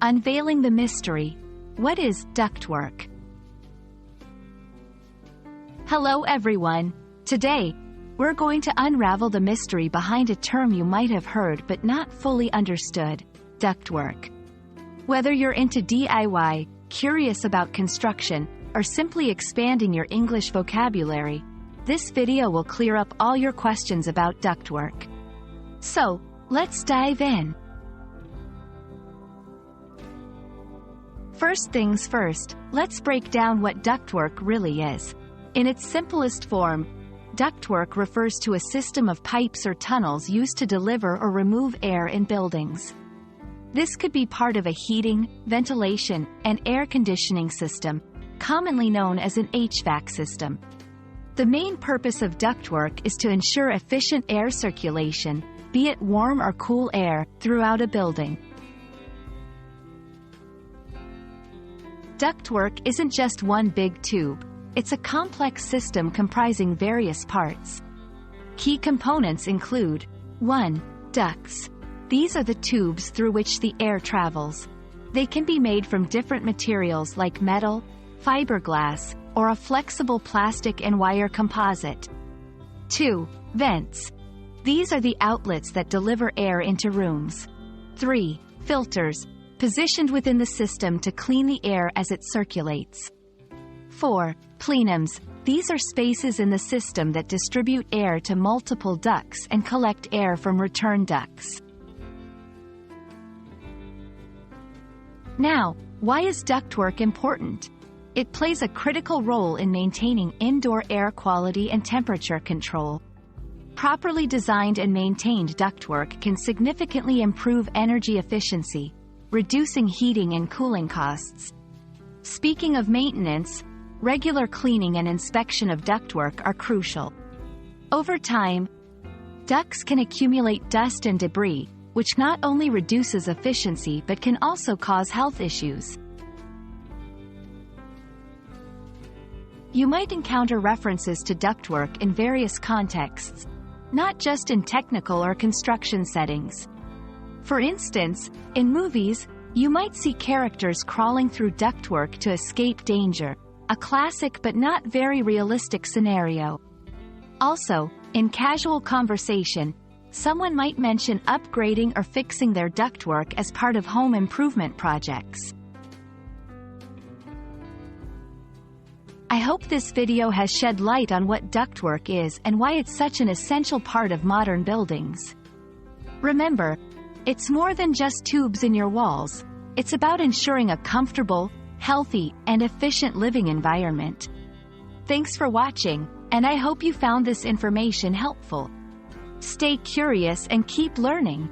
Unveiling the Mystery. What is ductwork? Hello everyone. Today, we're going to unravel the mystery behind a term you might have heard but not fully understood: ductwork. Whether you're into DIY, curious about construction, or simply expanding your English vocabulary, this video will clear up all your questions about ductwork. So, let's dive in. First things first, let's break down what ductwork really is. In its simplest form, ductwork refers to a system of pipes or tunnels used to deliver or remove air in buildings. This could be part of a heating, ventilation, and air conditioning system, commonly known as an HVAC system. The main purpose of ductwork is to ensure efficient air circulation, be it warm or cool air, throughout a building. Ductwork isn't just one big tube. It's a complex system comprising various parts. Key components include 1. Ducts. These are the tubes through which the air travels. They can be made from different materials like metal, fiberglass, or a flexible plastic and wire composite. 2. Vents. These are the outlets that deliver air into rooms. 3. Filters, positioned within the system to clean the air as it circulates. 4. Plenums. These are spaces in the system that distribute air to multiple ducts and collect air from return ducts. Now, why is ductwork important? It plays a critical role in maintaining indoor air quality and temperature control. Properly designed and maintained ductwork can significantly improve energy efficiency, reducing heating and cooling costs. Speaking of maintenance, regular cleaning and inspection of ductwork are crucial. Over time, ducts can accumulate dust and debris, which not only reduces efficiency but can also cause health issues. You might encounter references to ductwork in various contexts, not just in technical or construction settings. For instance, in movies, you might see characters crawling through ductwork to escape danger, a classic but not very realistic scenario. Also, in casual conversation, someone might mention upgrading or fixing their ductwork as part of home improvement projects. I hope this video has shed light on what ductwork is and why it's such an essential part of modern buildings. Remember, it's more than just tubes in your walls. It's about ensuring a comfortable, healthy, and efficient living environment. Thanks for watching, and I hope you found this information helpful. Stay curious and keep learning.